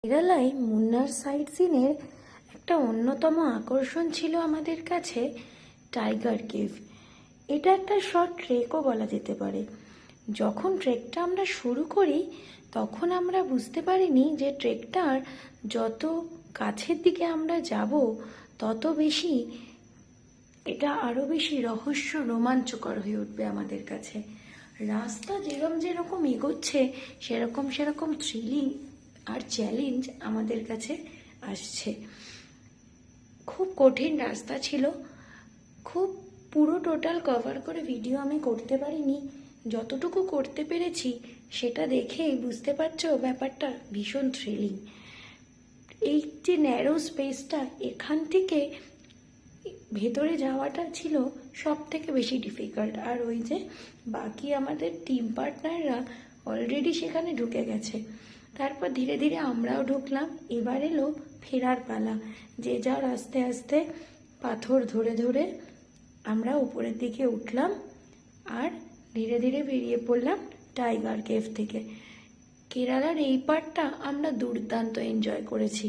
কেরালায় মুন্নার সাইট সিনের একটা অন্যতম আকর্ষণ ছিল আমাদের কাছে টাইগার কেভ। এটা একটা শর্ট ট্রেকও বলা যেতে পারে। যখন ট্রেকটা আমরা শুরু করি তখন আমরা বুঝতে পারিনি যে ট্রেকটার যত কাছের দিকে আমরা যাব তত বেশি এটা আরও বেশি রহস্য রোমাঞ্চকর হয়ে উঠবে আমাদের কাছে। রাস্তা যেরকম এগোচ্ছে সেরকম থ্রিলিং আর চ্যালেঞ্জ আমাদের কাছে আসছে। খুব কঠিন রাস্তা ছিল, খুব পুরো টোটাল কভার করে ভিডিও আমি করতে পারিনি। যতটুকু করতে পেরেছি সেটা দেখেই বুঝতে পারছো ব্যাপারটা ভীষণ থ্রিলিং। এই যে ন্যারো স্পেসটা, এখান থেকে ভেতরে যাওয়াটা ছিল সব থেকে বেশি ডিফিকাল্ট। আর ওই যে বাকি আমাদের টিম পার্টনাররা অলরেডি সেখানে ঢুকে গেছে। তারপর ধীরে ধীরে আমরাও ঢুকলাম। এবার এলো ফেরার পালা। যে যার আস্তে আস্তে পাথর ধরে ধরে আমরা উপরের দিকে উঠলাম আর ধীরে ধীরে বেরিয়ে পড়লাম টাইগার কেভ থেকে। কেরালার এই পার্টটা আমরা দুর্দান্ত এনজয় করেছি।